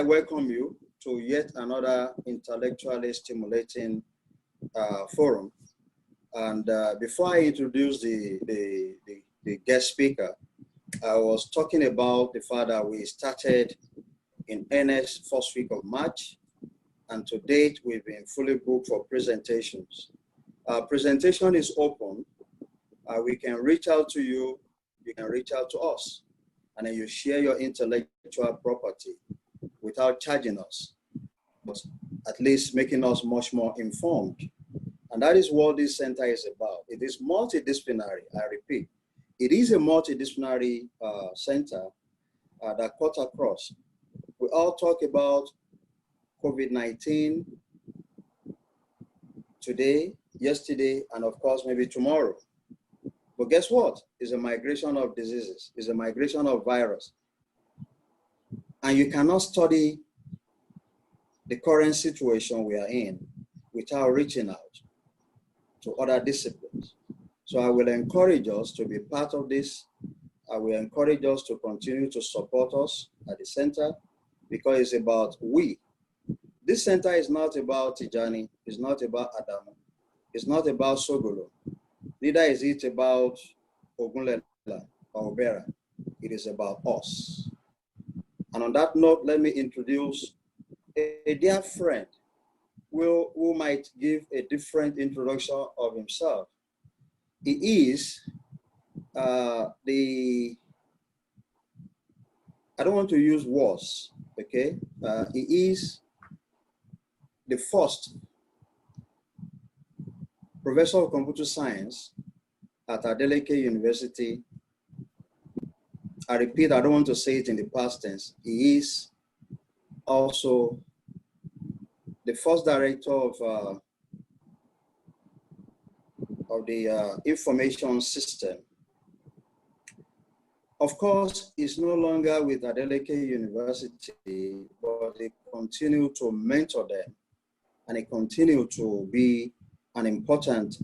I welcome you to yet another intellectually stimulating forum. And before I introduce the guest speaker, I was talking about the fact that we started in earnest first week of March, and to date, we've been fully booked for presentations. Our presentation is open. We can reach out to you, you can reach out to us, and then you share your intellectual property without charging us, but at least making us much more informed. And that is what this center is about. It is multidisciplinary, I repeat. It is a multidisciplinary center that cuts across. We all talk about COVID-19 today, yesterday, and of course, maybe tomorrow. But guess what? It's a migration of diseases. It's a migration of virus. And you cannot study the current situation we are in without reaching out to other disciplines. So I will encourage us to be part of this. I will encourage us to continue to support us at the center, because it's about we. This center is not about Tijani, it's not about Adamu, it's not about Sogolo, neither is it about Ogunlela or Obera. It is about us. And on that note, let me introduce a dear friend who might give a different introduction of himself. He is I don't want to use was, okay? He is the first professor of computer science at Adeleke University. I repeat, I don't want to say it in the past tense. He is also the first director of the information system. Of course, he's no longer with Adeleke University, but he continued to mentor them, and he continued to be an important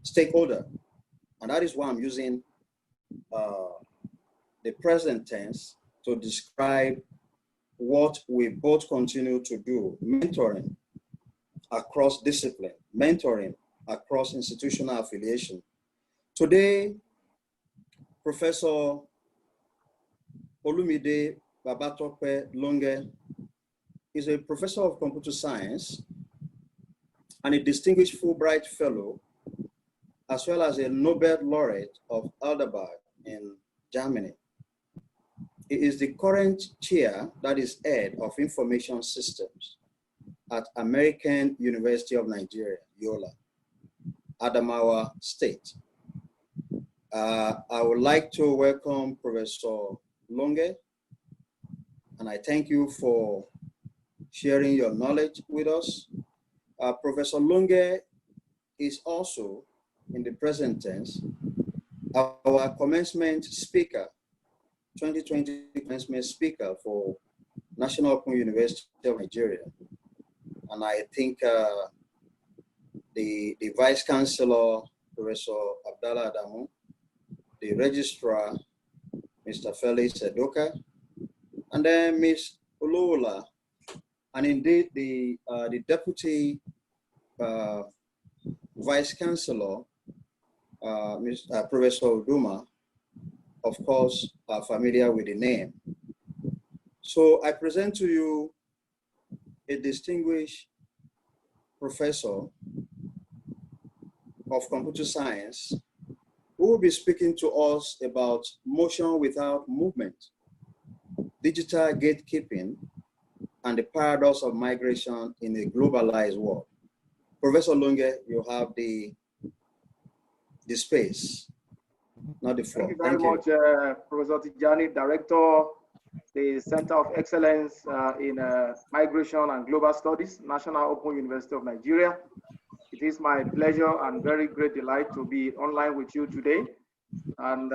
stakeholder. And that is why I'm using the present tense to describe what we both continue to do: mentoring across discipline, mentoring across institutional affiliation. Today, Professor Olumide Babatope Longe is a professor of computer science and a distinguished Fulbright Fellow, as well as a Nobel laureate of Heidelberg in Germany. He is the current chair, that is head of information systems at American University of Nigeria, Yola, Adamawa State. I would like to welcome Professor Longe, and I thank you for sharing your knowledge with us. Professor Longe is also, in the present tense, our commencement speaker, 2020 commencement speaker for National Open University of Nigeria. And I think the Vice Chancellor, Professor Abdallah Adamu, the Registrar, Mr. Felix Edoka, and then Ms. Olola, and indeed the Deputy Vice Chancellor, Professor Uduma, of course, are familiar with the name. So I present to you a distinguished professor of computer science who will be speaking to us about motion without movement, digital gatekeeping, and the paradox of migration in a globalized world. Professor Longe, you have the space, not the floor. Thank you very much, Professor Tijani, Director, the Center of Excellence in Migration and Global Studies, National Open University of Nigeria. It is my pleasure and very great delight to be online with you today, and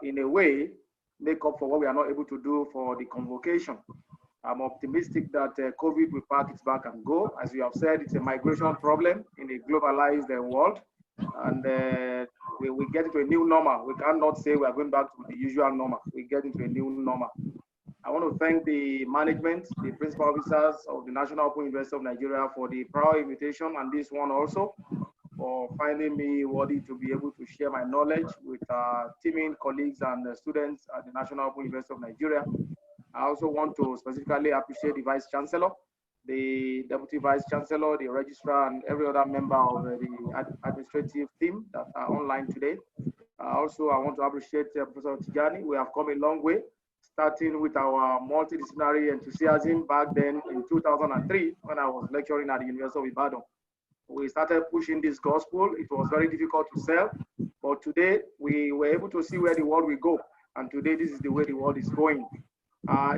in a way, make up for what we are not able to do for the convocation. I'm optimistic that COVID will pack its back and go. As you have said, it's a migration problem in a globalized world, and we get into a new normal. We cannot say we are going back to the usual normal. We get into a new normal. I want to thank the management, the principal officers of the National Open University of Nigeria for the prior invitation, and this one also for finding me worthy to be able to share my knowledge with teaming colleagues and students at the National Open University of Nigeria. I also want to specifically appreciate the Vice Chancellor, the Deputy Vice Chancellor, the Registrar, and every other member of the administrative team that are online today. Also, I want to appreciate Professor Tijani. We have come a long way, starting with our multidisciplinary enthusiasm back then in 2003 when I was lecturing at the University of Ibadan. We started pushing this gospel. It was very difficult to sell, but today we were able to see where the world will go. And today, this is the way the world is going.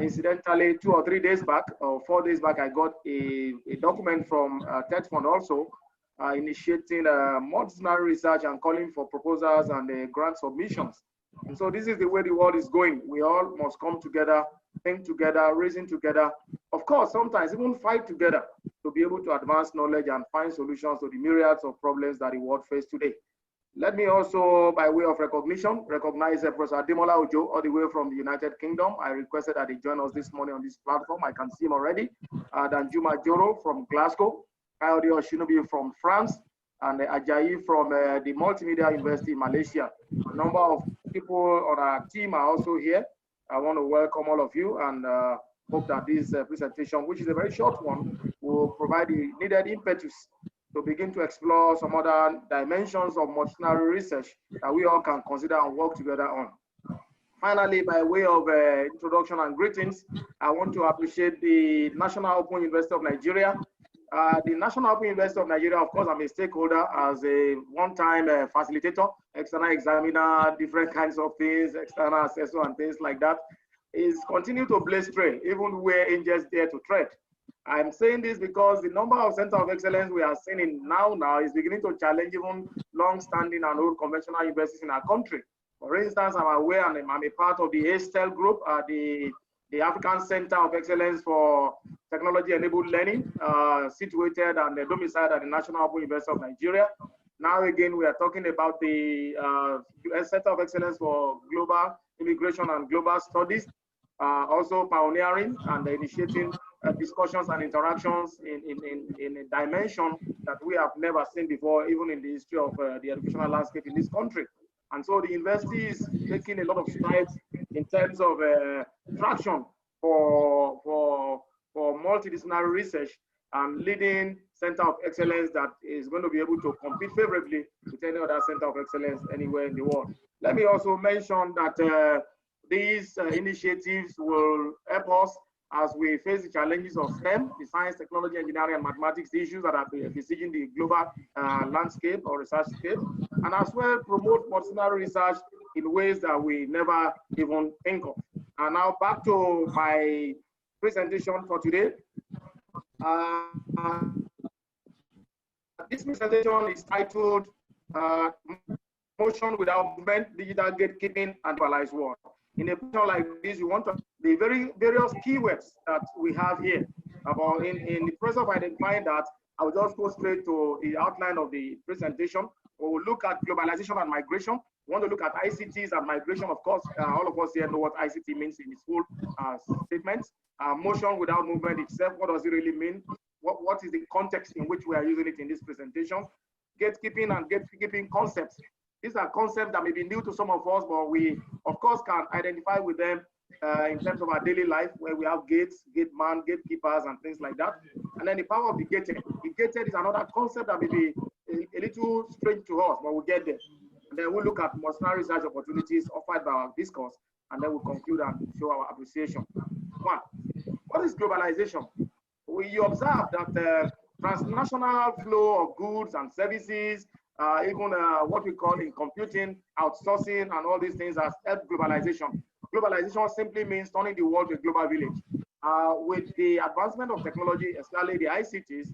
Incidentally, 2 or 3 days back, or 4 days back, I got a document from TED Fund also initiating multidisciplinary research and calling for proposals and grant submissions. And so this is the way the world is going. We all must come together, think together, reason together. Of course, sometimes even fight together to be able to advance knowledge and find solutions to the myriads of problems that the world faces today. Let me also, by way of recognition, recognize Professor Ademola Ojo, all the way from the United Kingdom. I requested that he join us this morning on this platform. I can see him already. Danjuma Joro from Glasgow, Kayode Oshinobi from France, and Ajayi from the Multimedia University in Malaysia. A number of people on our team are also here. I want to welcome all of you and hope that this presentation, which is a very short one, will provide the needed impetus to begin to explore some other dimensions of multidisciplinary research that we all can consider and work together on. Finally, by way of introduction and greetings, I want to appreciate the National Open University of Nigeria. The National Open University of Nigeria, of course, I'm a stakeholder as a one-time facilitator, external examiner, different kinds of things, external assessor and things like that, is continue to blaze trail, even where angels dare to tread. I'm saying this because the number of centers of excellence we are seeing in now is beginning to challenge even long-standing and old conventional universities in our country. For instance, I'm aware and I'm a part of the Se12 group, the African Center of Excellence for Technology-Enabled Learning, situated and domiciled at the National Open University of Nigeria. Now again, we are talking about the Center of Excellence for Global Immigration and Global Studies, also pioneering and initiating discussions and interactions in a dimension that we have never seen before, even in the history of the educational landscape in this country. And so the university is taking a lot of strides in terms of traction for multidisciplinary research and leading center of excellence that is going to be able to compete favorably with any other center of excellence anywhere in the world. Let me also mention that these initiatives will help us as we face the challenges of STEM, the science, technology, engineering, and mathematics issues that are besieging the global landscape or research scape, and as well promote multidisciplinary research in ways that we never even think of. And now back to my presentation for today. This presentation is titled Motion Without Movement, Digital Gatekeeping and Globalized World. In a presentation like this, you want to the very various keywords that we have here. About in the process of identifying that, I will just go straight to the outline of the presentation. We will look at globalization and migration. We want to look at ICTs and migration. Of course, all of us here know what ICT means in its full statement. Motion without movement itself, what does it really mean? What is the context in which we are using it in this presentation? Gatekeeping and gatekeeping concepts. These are concepts that may be new to some of us, but we, of course, can identify with them in terms of our daily life, where we have gates, gate man, gatekeepers, and things like that. And then the power of the gated. The gated is another concept that may be a little strange to us, but we'll get there. And then we'll look at multidisciplinary research opportunities offered by our discourse, and then we'll conclude and show our appreciation. One, what is globalization? We observe that transnational flow of goods and services, even what we call in computing, outsourcing, and all these things has helped globalization. Globalization simply means turning the world to a global village. With the advancement of technology, especially the ICTs,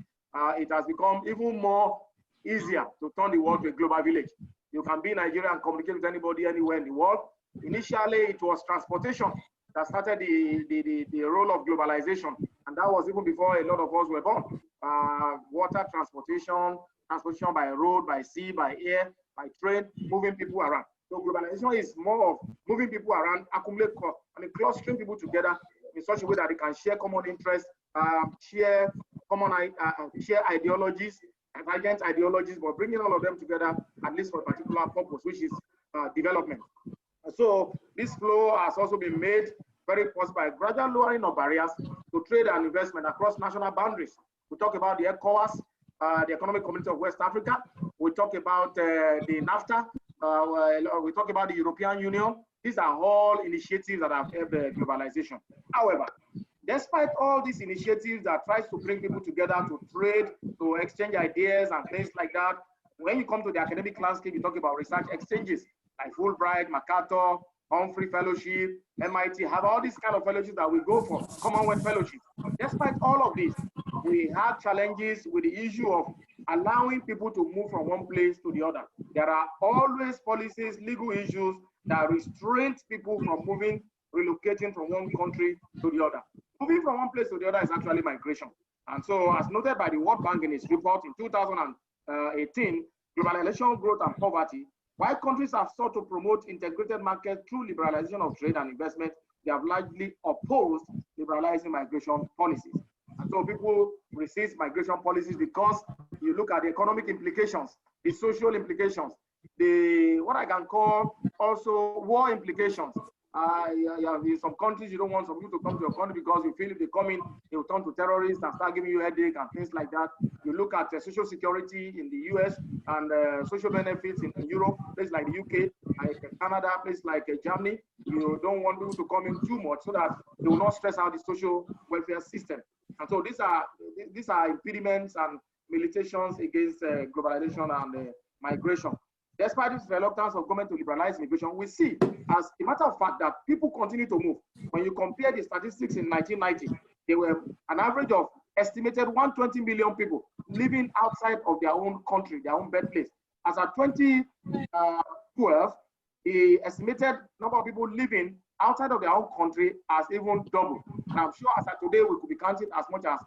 it has become even more easier to turn the world to a global village. You can be in Nigeria and communicate with anybody anywhere in the world. Initially, it was transportation that started the role of globalization. And that was even before a lot of us were born. Water transportation, transportation by road, by sea, by air, by train, moving people around. So globalization is more of moving people around, accumulate cost, and clustering people together in such a way that they can share common interests, share ideologies, divergent ideologies, but bringing all of them together at least for a particular purpose, which is development. So this flow has also been made very possible by gradual lowering of barriers to trade and investment across national boundaries. We talk about the ECOWAS, the Economic Community of West Africa. We talk about the NAFTA. We talk about the European Union. These are all initiatives that have helped globalization. However, despite all these initiatives that tries to bring people together to trade, to exchange ideas and things like that, when you come to the academic landscape, you talk about research exchanges like Fulbright, MacArthur, Humphrey Fellowship, MIT, have all these kind of fellowships that we go for, Commonwealth Fellowship. Despite all of this, we have challenges with the issue of allowing people to move from one place to the other. There are always policies, legal issues that restrain people from moving, relocating from one country to the other. Moving from one place to the other is actually migration. And so, as noted by the World Bank in its report in 2018, Globalization, Growth and Poverty, while countries have sought to promote integrated markets through liberalization of trade and investment, they have largely opposed liberalizing migration policies. And so people resist migration policies because you look at the economic implications, the social implications, the what I can call also war implications. In some countries, you don't want some people to come to your country because you feel if they come in, they will turn to terrorists and start giving you a headache and things like that. You look at social security in the US and social benefits in Europe, places like the UK, like Canada, places like Germany. You don't want people to come in too much so that they will not stress out the social welfare system. And so these are impediments and militations against globalization and migration. Despite this reluctance of government to liberalize immigration, we see, as a matter of fact, that people continue to move. When you compare the statistics in 1990, there were an average of estimated 120 million people living outside of their own country, their own birthplace. As of 2012, the estimated number of people living outside of their own country has even doubled. And I'm sure as of today, we could be counting as much as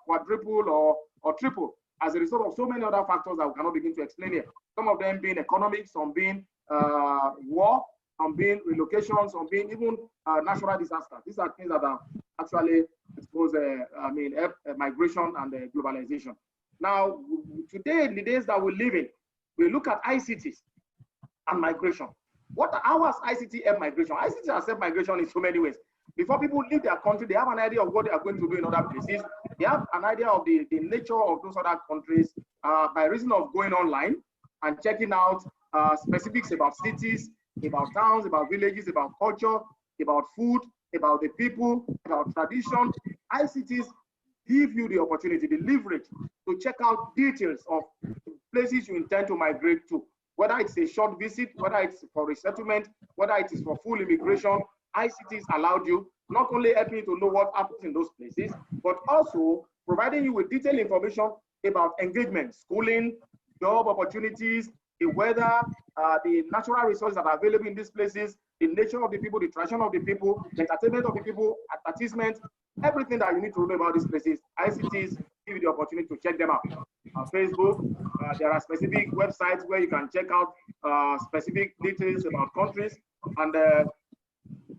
quadruple or triple, as a result of so many other factors that we cannot begin to explain here. Some of them being economic, some being war, some being relocation, some being even natural disasters. These are things that are actually expose migration and globalization. Now, today, in the days that we live in, we look at ICTs and migration. How has ICT helped migration? ICT has helped migration in so many ways. Before people leave their country, they have an idea of what they are going to do in other places. They have an idea of the nature of those other countries by reason of going online and checking out specifics about cities, about towns, about villages, about culture, about food, about the people, about tradition. ICTs give you the opportunity, the leverage to check out details of places you intend to migrate to. Whether it's a short visit, whether it's for resettlement, whether it is for full immigration, ICTs allowed you not only helping you to know what happens in those places, but also providing you with detailed information about engagement, schooling, job opportunities, the weather, the natural resources that are available in these places, the nature of the people, the tradition of the people, the entertainment of the people, advertisement, everything that you need to know about these places. ICTs give you the opportunity to check them out. Facebook, there are specific websites where you can check out specific details about countries, and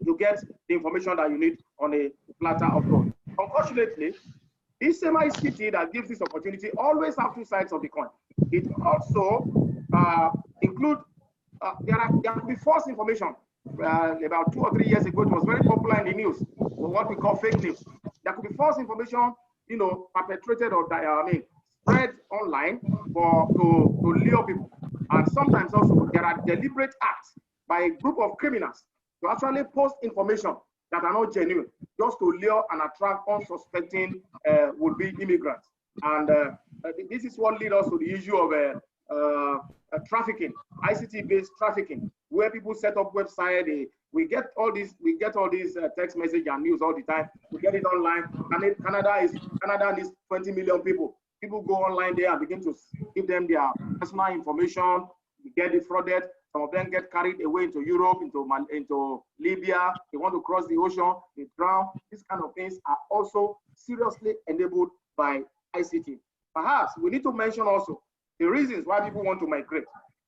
you get the information that you need on a platter of gold. Unfortunately, this same ICT that gives this opportunity always have two sides of the coin. It also include, there could be false information. About 2 or 3 years ago, it was very popular in the news, what we call fake news. There could be false information, perpetrated or spread online to lure people. And sometimes also there are deliberate acts by a group of criminals to actually post information that are not genuine, just to lure and attract unsuspecting would-be immigrants. And this is what leads us to the issue of trafficking, ICT-based trafficking, where people set up websites. We get all these text message and news all the time. We get it online. And Canada needs 20 million people. People go online there and begin to give them their personal information. They get defrauded. Some of them get carried away into Europe, into Libya. They want to cross the ocean, they drown. These kind of things are also seriously enabled by ICT. Perhaps we need to mention also the reasons why people want to migrate.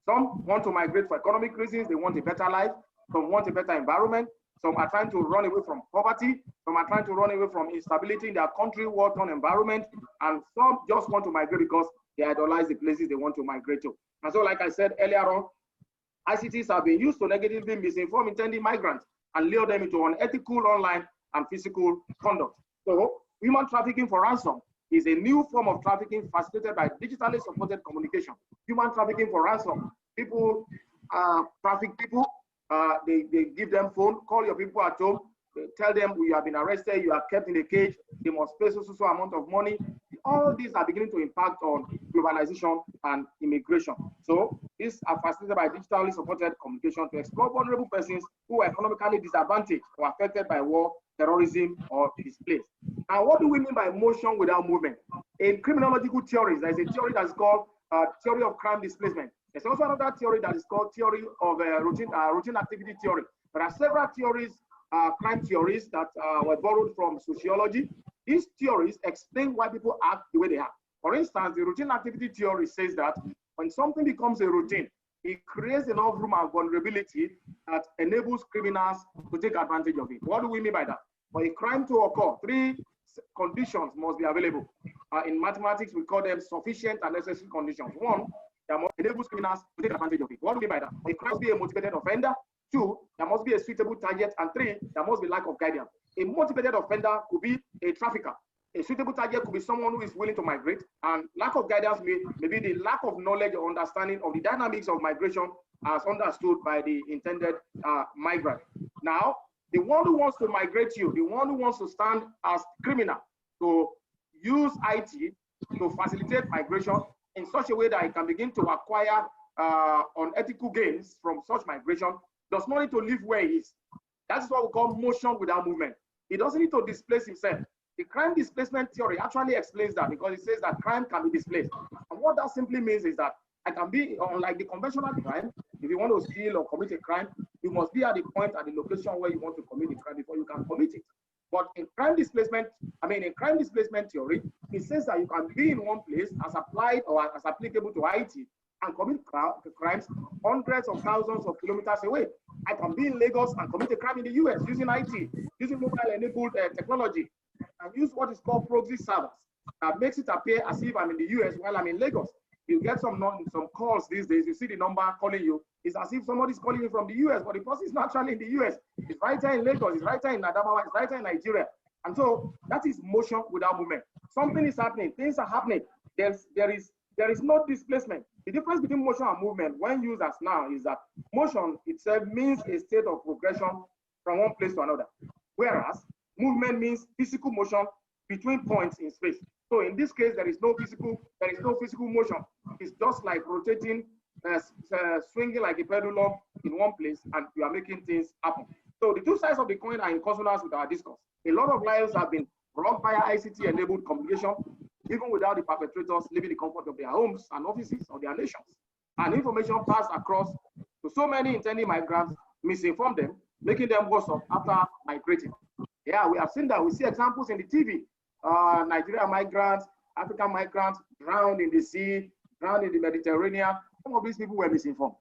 Some want to migrate for economic reasons. They want a better life. Some want a better environment. Some are trying to run away from poverty. Some are trying to run away from instability in their country, war-torn environment. And some just want to migrate because they idolize the places they want to migrate to. And so, like I said earlier on, ICTs have been used to negatively misinform intending migrants and lure them into unethical online and physical conduct. So, human trafficking for ransom is a new form of trafficking facilitated by digitally supported communication. Human trafficking for ransom. People traffic people. They give them phone, call your people at home, they tell them you have been arrested, you are kept in a cage, they must pay so amount of money. All these are beginning to impact on globalization and immigration. So these are facilitated by digitally supported communication to explore vulnerable persons who are economically disadvantaged or affected by war, terrorism, or displaced. Now, what do we mean by motion without movement? In criminological theories, there is a theory that's called theory of crime displacement. There's also another theory that is called theory of routine activity theory. There are several theories, crime theories that were borrowed from sociology. These theories explain why people act the way they act. For instance, the routine activity theory says that when something becomes a routine, it creates enough room and vulnerability that enables criminals to take advantage of it. What do we mean by that? For a crime to occur, 3 conditions must be available. In mathematics, we call them sufficient and necessary conditions. 1, that must enable criminals to take advantage of it. What do we mean by that? A crime must be a motivated offender. 2, there must be a suitable target. And 3, there must be lack of guidance. A motivated offender could be a trafficker. A suitable target could be someone who is willing to migrate. And lack of guidance may be the lack of knowledge or understanding of the dynamics of migration as understood by the intended migrant. Now, the one who wants to migrate you, the one who wants to stand as criminal, to use IT to facilitate migration in such a way that it can begin to acquire unethical gains from such migration, does not need to live where he is. That's what we call motion without movement. He doesn't need to displace himself. The crime displacement theory actually explains that, because it says that crime can be displaced. And what that simply means is that I can be, unlike the conventional crime, if you want to steal or commit a crime, you must be at the point, at the location where you want to commit the crime before you can commit it. But in crime displacement theory, it says that you can be in one place as applied or as applicable to IT and commit crimes hundreds of thousands of kilometers away. I can be in Lagos and commit a crime in the US using IT, using mobile-enabled technology, and use what is called proxy servers. That makes it appear as if I'm in the US while I'm in Lagos. You get some calls these days, you see the number calling you, it's as if somebody's calling you from the US, but the person is not actually in the US. It's right here in Lagos, it's right here in Adamawa, it's right here in Nigeria. And so that is motion without movement. Something is happening, things are happening. There is no displacement. The difference between motion and movement, when used as noun, is that motion itself means a state of progression from one place to another, whereas movement means physical motion between points in space. So in this case, there is no physical motion. It's just like rotating, swinging like a pendulum in one place, and you are making things happen. So the two sides of the coin are in consonance with our discourse. A lot of lives have been brought via ICT-enabled communication, even without the perpetrators leaving the comfort of their homes and offices or their nations. And information passed across to so many intending migrants, misinform them, making them worse off after migrating. Yeah, we have seen that. We see examples in the TV. Nigerian migrants, African migrants drowned in the sea, drowned in the Mediterranean. Some of these people were misinformed.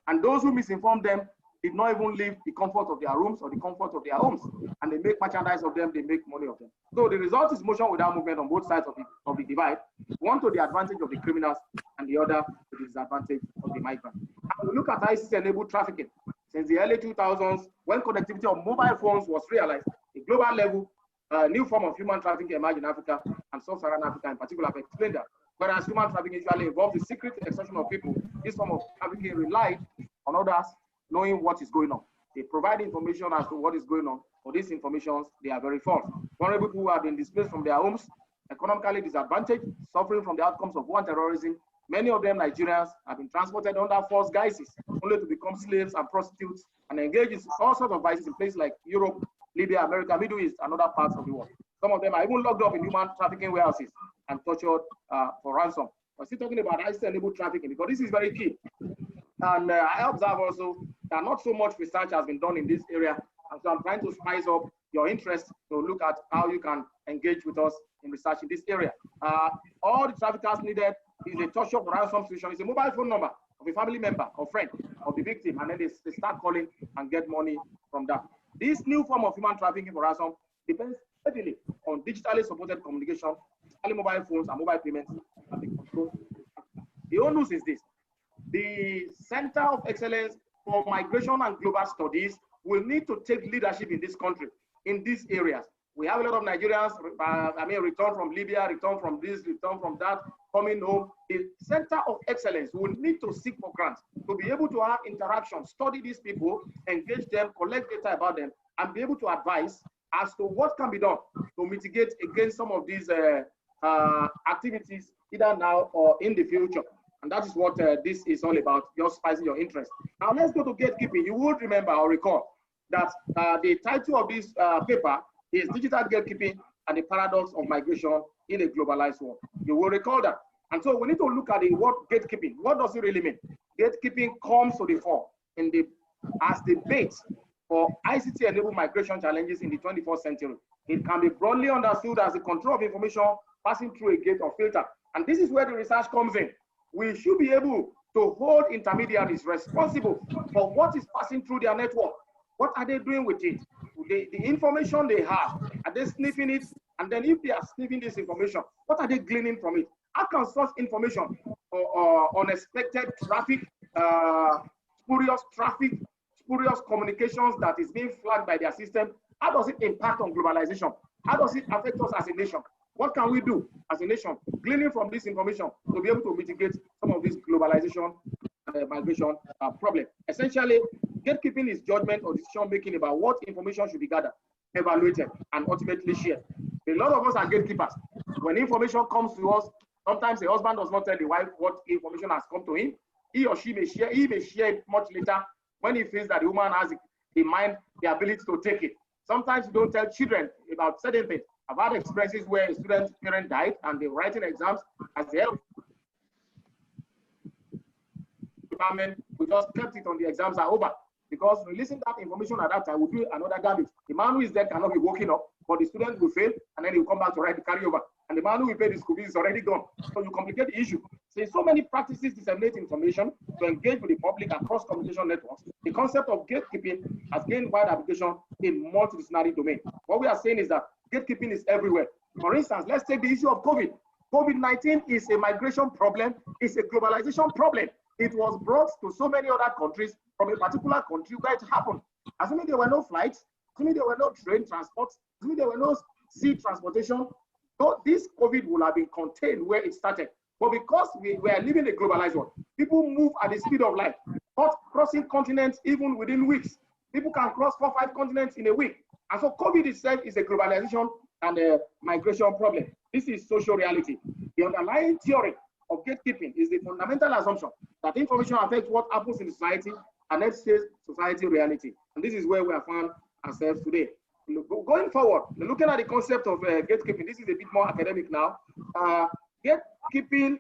And those who misinformed them did not even leave the comfort of their rooms or the comfort of their homes. And they make merchandise of them, they make money of them. So the result is motion without movement on both sides of the divide, one to the advantage of the criminals and the other to the disadvantage of the migrants. And we look at ICT-enabled trafficking. Since the early 2000s, when connectivity of mobile phones was realized, a global level, a new form of human trafficking emerged in Africa, and sub-Saharan Africa in particular. I've explained that. Whereas human trafficking usually involves the secret extortion of people, this form of trafficking relied on others knowing what is going on. They provide information as to what is going on, but these informations, they are very false. Vulnerable people who have been displaced from their homes, economically disadvantaged, suffering from the outcomes of war and terrorism. Many of them, Nigerians, have been transported under false guises, only to become slaves and prostitutes and engage in all sorts of vices in places like Europe, Libya, America, Middle East, and other parts of the world. Some of them are even locked up in human trafficking warehouses and tortured for ransom. We're still talking about ICT-enabled trafficking because this is very key. And I observe also that not so much research has been done in this area. And so I'm trying to spice up your interest to look at how you can engage with us in research in this area. All the traffickers needed is a torture for ransom solution. It's a mobile phone number of a family member or friend of the victim, and then they start calling and get money from that. This new form of human trafficking for ransom depends heavily on digitally supported communication, especially mobile phones and mobile payments. The only news is this: the Center of Excellence for Migration and Global Studies will need to take leadership in this country, in these areas. We have a lot of Nigerians, return from Libya, return from this, return from that, coming home. The Center of Excellence will need to seek for grants to be able to have interaction, study these people, engage them, collect data about them, and be able to advise as to what can be done to mitigate against some of these activities, either now or in the future. And that is what this is all about, just spicing your interest. Now let's go to gatekeeping. You would remember or recall that the title of this paper is Digital Gatekeeping and the Paradox of Migration in a Globalized World. You will recall that. And so we need to look at the word gatekeeping. What does it really mean? Gatekeeping comes to the fore as the base for ICT-enabled migration challenges in the 21st century. It can be broadly understood as the control of information passing through a gate or filter. And this is where the research comes in. We should be able to hold intermediaries responsible for what is passing through their network. What are they doing with it? The information they have, are they sniffing it? And then if they are sniffing this information, what are they gleaning from it? How can such information or unexpected traffic, spurious communications that is being flagged by their system, how does it impact on globalization? How does it affect us as a nation? What can we do as a nation, gleaning from this information to be able to mitigate some of this globalization and migration problem? Essentially, gatekeeping is judgment or decision making about what information should be gathered, evaluated, and ultimately shared. A lot of us are gatekeepers. When information comes to us, sometimes the husband does not tell the wife what information has come to him. He or she may share it much later when he feels that the woman has the mind, the ability to take it. Sometimes you don't tell children about certain things. I've had experiences where a student's parent died and they were writing exams as the head of the department. We just kept it on the exams are over because releasing that information at that time would do another damage. The man who is dead cannot be woken up, but the student will fail and then he will come back to write the carryover. And the man who will pay the school fees is already gone. So you complicate the issue. So many practices disseminate information to engage with the public across communication networks. The concept of gatekeeping has gained wide application in multidisciplinary domain. What we are saying is that gatekeeping is everywhere. For instance, let's take the issue of COVID. COVID-19 is a migration problem, it's a globalization problem. It was brought to so many other countries from a particular country where it happened. Assuming there were no flights, assuming there were no train transport, assuming there were no sea transportation, so this COVID would have been contained where it started. But because we are living a globalized world, people move at the speed of light, not crossing continents even within weeks. People can cross 4 or 5 continents in a week. And so COVID itself is a globalization and a migration problem. This is social reality. The underlying theory of gatekeeping is the fundamental assumption that information affects what happens in the society and next phase society reality. And this is where we have found ourselves today. Going forward, looking at the concept of gatekeeping, this is a bit more academic now. Gatekeeping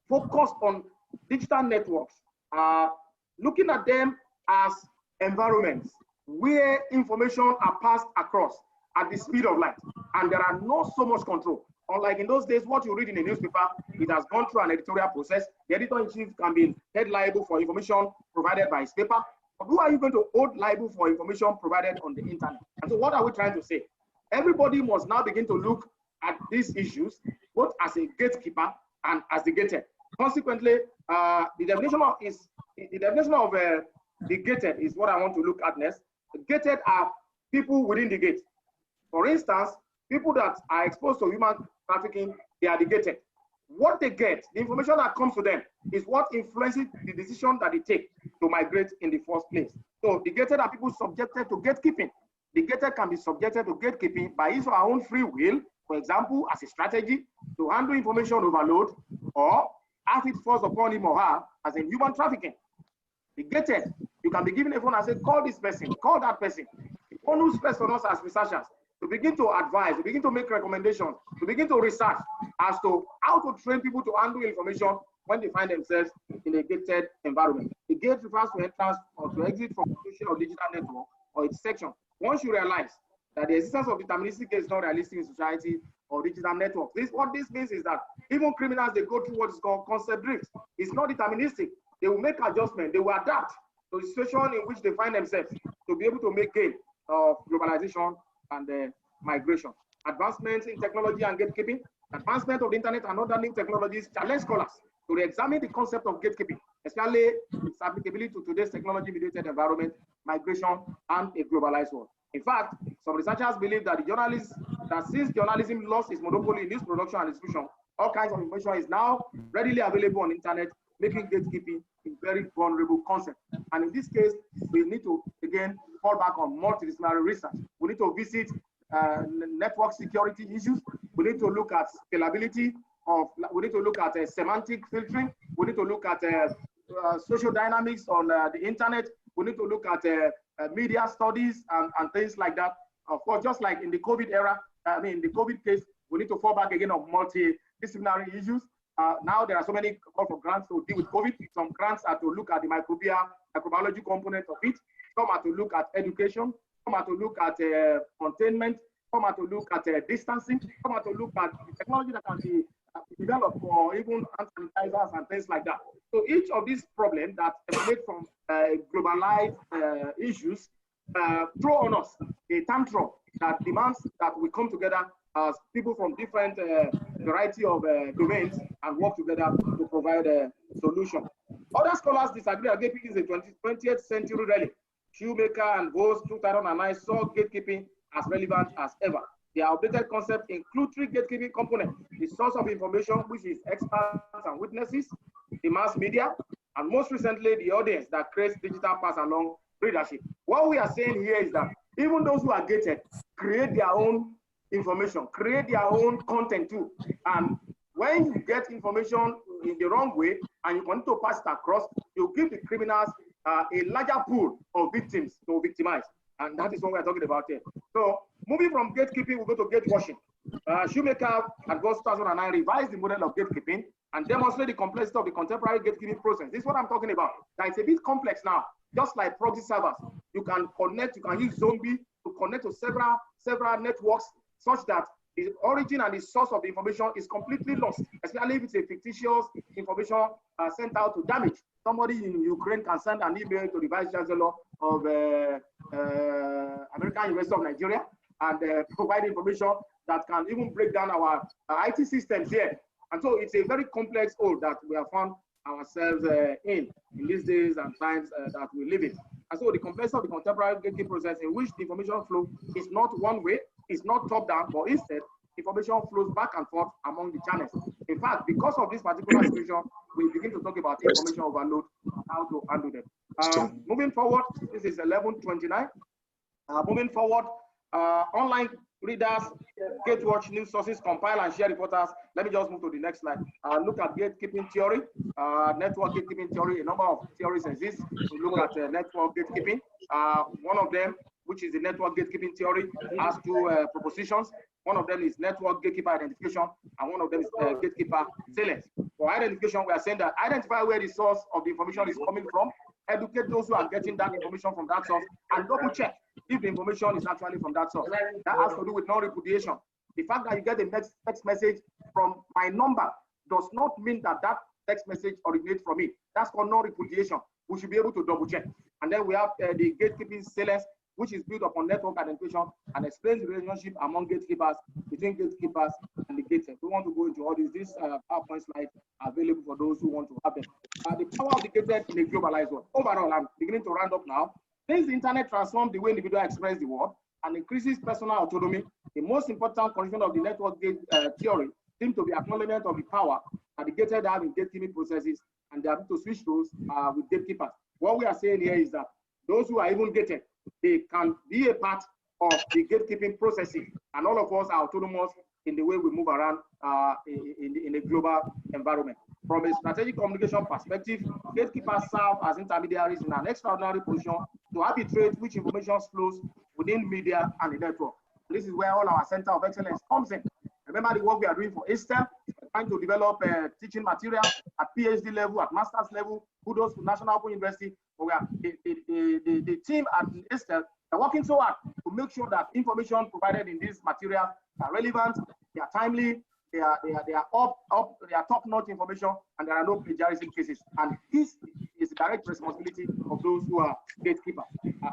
focused on digital networks, looking at them as environments where information are passed across at the speed of light, and there are not so much control. Unlike in those days, what you read in a newspaper, it has gone through an editorial process. The editor-in-chief can be held liable for information provided by his paper. But who are you going to hold liable for information provided on the internet? And so what are we trying to say? Everybody must now begin to look at these issues, both as a gatekeeper and as the gated. Consequently, the definition of the gated is what I want to look at next. The gated are people within the gate. For instance, people that are exposed to human trafficking, they are the gated. What they get, the information that comes to them, is what influences the decision that they take to migrate in the first place. So the gated are people subjected to gatekeeping. The gated can be subjected to gatekeeping by his or her own free will, for example, as a strategy to handle information overload, or have it forced upon him or her as in human trafficking. The gated, you can be given a phone and say, call this person, call that person. The one who's best on us as researchers to begin to advise, to begin to make recommendations, to begin to research as to how to train people to handle information when they find themselves in a gated environment. The gate refers to entrance or to exit from a social or digital network or its section. Once you realize that the existence of deterministic gates is not realistic in society or digital network, what this means is that even criminals, they go through what is called concept drift. It's not deterministic. They will make adjustments. They will adapt to the situation in which they find themselves to be able to make gain of globalization and migration. Advancements in technology and gatekeeping, advancement of the internet and other new technologies challenge scholars to re-examine the concept of gatekeeping, especially its applicability to today's technology-mediated environment, migration, and a globalized world. In fact, some researchers believe that since journalism lost its monopoly in news production and distribution, all kinds of information is now readily available on the internet, making gatekeeping a very vulnerable concept. And in this case, we need to, again, fall back on multidisciplinary research. We need to visit network security issues. We need to look at scalability we need to look at semantic filtering. We need to look at social dynamics on the internet. We need to look at media studies and things like that. Of course, just like in the COVID era, in the COVID case, we need to fall back again on multidisciplinary issues. Now there are so many calls for grants to deal with COVID. Some grants are to look at the microbiology component of it. Some are to look at education. Some are to look at containment. Some are to look at distancing. Some are to look at the technology that can be developed for even hand sanitizers and things like that. So each of these problems that emanate from globalized issues throw on us a tantrum that demands that we come together as people from different variety of domains and work together to provide a solution. Other scholars disagree that gatekeeping is a 20th century relic. Shoemaker and Vos 2009 saw gatekeeping as relevant as ever. The updated concept include three gatekeeping components: the source of information, which is experts and witnesses, the mass media, and most recently, the audience that creates digital pass along readership. What we are saying here is that even those who are gated create their own information, create their own content too. And when you get information in the wrong way and you want to pass it across, you give the criminals a larger pool of victims to victimize. And that is what we're talking about here. So moving from gatekeeping, we go to gate washing. Shoemaker at 2009 revised the model of gatekeeping and demonstrate the complexity of the contemporary gatekeeping process. This is what I'm talking about. Now it's a bit complex now. Just like proxy servers, you can connect, you can use Zombie to connect to several networks such that the origin and the source of the information is completely lost, especially if it's a fictitious information sent out to damage. Somebody in Ukraine can send an email to the Vice Chancellor of American University of Nigeria and provide information that can even break down our IT systems here. And so it's a very complex hole that we have found ourselves in these days and times that we live in. And so the complexity of the contemporary gatekeeping process in which the information flow is not one way, it's not top down, but instead information flows back and forth among the channels. In fact, because of this particular situation, we begin to talk about information overload, how to handle them. Moving forward, this is 11:29. Moving forward, online readers, gatewatch news sources, compile and share reporters. Let me just move to the next slide. Look at gatekeeping theory, network gatekeeping theory. A number of theories exist to look at network gatekeeping. One of them, which is the network gatekeeping theory, has two propositions. One of them is network gatekeeper identification, and one of them is gatekeeper salience. For identification, we are saying that identify where the source of the information is coming from, educate those who are getting that information from that source, and double check if the information is actually from that source. That has to do with non-repudiation. The fact that you get a text message from my number does not mean that that text message originates from me. That's called non-repudiation. We should be able to double check. And then we have the gatekeeping salience, which is built upon network identification and explains the relationship among gatekeepers, between gatekeepers and the gated. We want to go into all these PowerPoint slides are available for those who want to have them. The power of the gated in a globalized world. Overall, I'm beginning to round up now. Since the internet transformed the way individuals express the world and increases personal autonomy, the most important condition of the network gate theory seems to be acknowledgement of the power that the gated have in gatekeeping processes and they have to switch those with gatekeepers. What we are saying here is that those who are even gated, they can be a part of the gatekeeping processes, and all of us are autonomous in the way we move around in a global environment. From a strategic communication perspective, gatekeepers serve as intermediaries in an extraordinary position to arbitrate which information flows within media and the network. This is where all our Center of Excellence comes in. Remember the work we are doing for SE12, trying to develop teaching material at PhD level, at master's level, kudos to National Open University. But we are, the team at SE12 are working so hard to make sure that information provided in these materials are relevant, they are timely, they are top-notch information, and there are no plagiarism cases. And this is the direct responsibility of those who are gatekeepers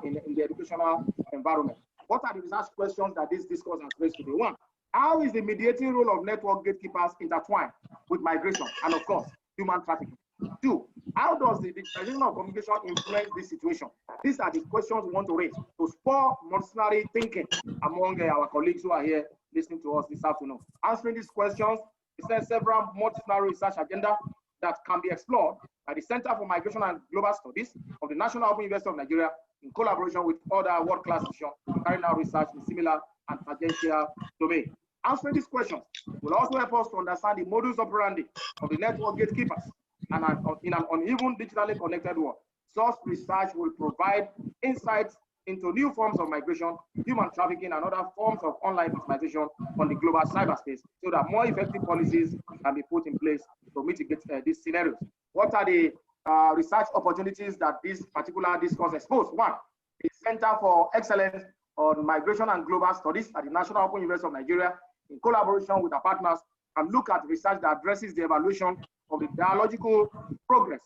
in the educational environment. What are the research questions that this discourse has raised today? One, how is the mediating role of network gatekeepers intertwined with migration and, of course, human trafficking? Two, how does the digitization of communication influence this situation? These are the questions we want to raise to spur multidisciplinary thinking among our colleagues who are here listening to us this afternoon. Answering these questions, there are several multidisciplinary research agenda that can be explored by the Center for Migration and Global Studies of the National Open University of Nigeria in collaboration with other world-class institutions carrying out research in similar and tangential domain. Answering these questions will also help us to understand the modus operandi of the network gatekeepers and in an uneven digitally connected world. Such research will provide insights into new forms of migration, human trafficking, and other forms of online victimization on the global cyberspace so that more effective policies can be put in place to mitigate these scenarios. What are the research opportunities that this particular discourse exposed? One, the Center for Excellence on Migration and Global Studies at the National Open University of Nigeria, in collaboration with our partners, and look at research that addresses the evaluation of the dialogical progress,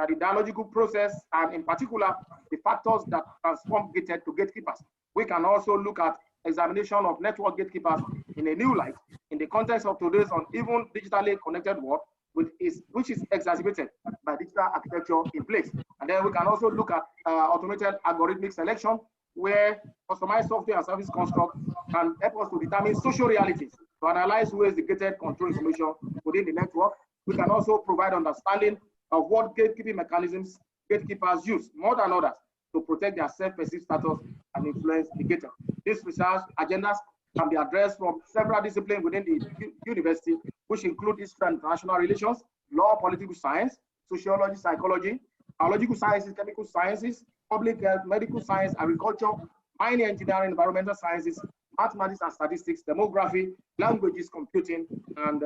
the dialogical process, and in particular, the factors that transform gated to gatekeepers. We can also look at examination of network gatekeepers in a new light in the context of today's uneven digitally connected world, which is exacerbated by digital architecture in place. And then we can also look at automated algorithmic selection, where customized software and service construct can help us to determine social realities, to analyze ways the gated control information within the network. We can also provide understanding of what gatekeeping mechanisms gatekeepers use more than others to protect their self-perceived status and influence the gated. These research agendas can be addressed from several disciplines within the university, which include history and international relations, law, political science, sociology, psychology, biological sciences, chemical sciences, public health, medical science, agriculture, mining, engineering, environmental sciences, mathematics and statistics, demography, languages, computing, and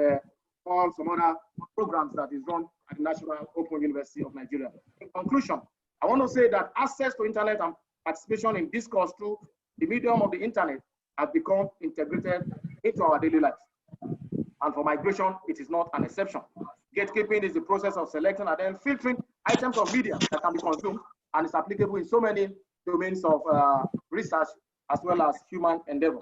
all some other programs that is run at the National Open University of Nigeria. In conclusion, I want to say that access to internet and participation in discourse through the medium of the internet has become integrated into our daily lives. And for migration, it is not an exception. Gatekeeping is the process of selecting and then filtering items of media that can be consumed, and is applicable in so many domains of research as well as human endeavor.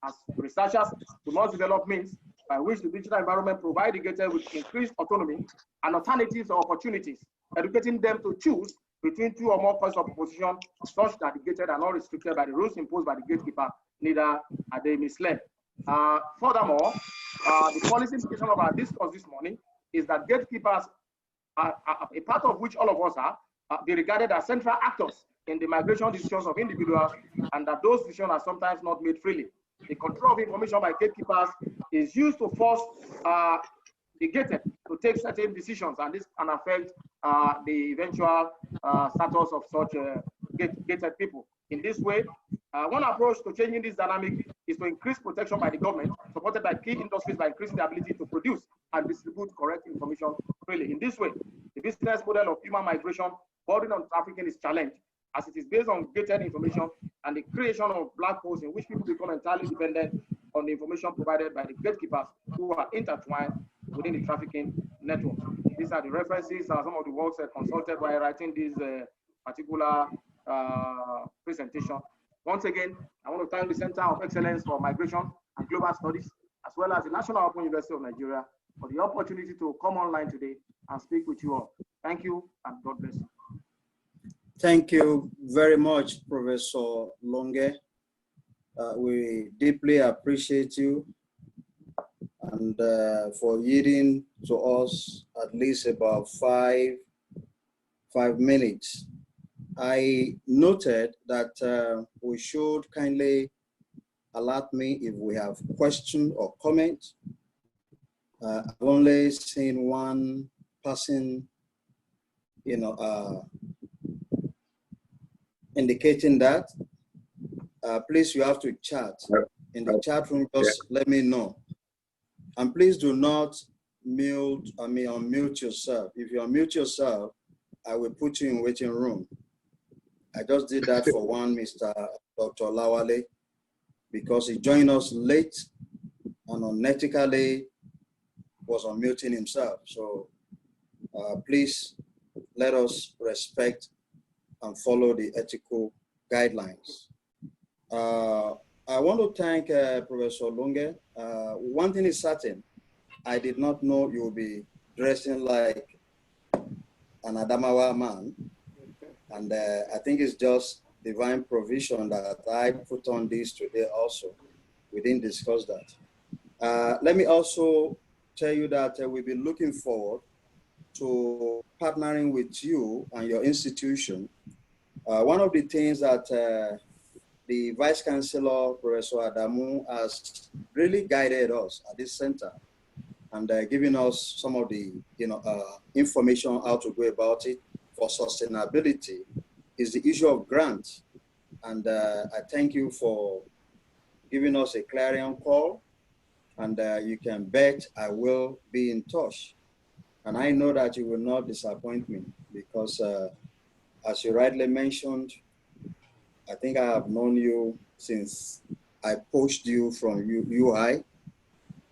As researchers, we must develop means by which the digital environment provides the gated with increased autonomy and alternatives or opportunities, educating them to choose between two or more points of proposition such that the gated are not restricted by the rules imposed by the gatekeeper, neither are they misled. Furthermore, the policy implication of our discourse this morning is that gatekeepers, are a part of which all of us are, be regarded as central actors in the migration decisions of individuals, and that those decisions are sometimes not made freely. The control of information by gatekeepers is used to force the gated to take certain decisions, and this can affect the eventual status of such gated people. In this way, one approach to changing this dynamic is to increase protection by the government, supported by key industries by increasing the ability to produce and distribute correct information freely. In this way, the business model of human migration bordering on trafficking is challenged, as it is based on gated information and the creation of black holes in which people become entirely dependent on the information provided by the gatekeepers who are intertwined within the trafficking network. These are the references, some of the works consulted while writing this particular presentation. Once again, I want to thank the Center of Excellence for Migration and Global Studies, as well as the National Open University of Nigeria, for the opportunity to come online today and speak with you all. Thank you, and God bless you. Thank you very much, Professor Longe. We deeply appreciate you, and for yielding to us at least about five minutes. I noted that we should kindly alert me if we have question or comment. I've only seen one person, indicating that. Please, you have to chat in the chat room. Just let me know, and please do not unmute yourself. If you unmute yourself, I will put you in waiting room. I just did that for one, Mr. Dr. Lawale, because he joined us late and unethically was unmuting himself. So please let us respect and follow the ethical guidelines. I want to thank Professor Lunge. One thing is certain, I did not know you would be dressing like an Adamawa man. And I think it's just divine provision that I put on this today also. We didn't discuss that. Let me also tell you that we've been looking forward to partnering with you and your institution. One of the things that the Vice Chancellor, Professor Adamu, has really guided us at this center and giving us some of the information how to go about it for sustainability is the issue of grants. And I thank you for giving us a clarion call, and you can bet I will be in touch. And I know that you will not disappoint me because as you rightly mentioned, I think I have known you since I poached you from UI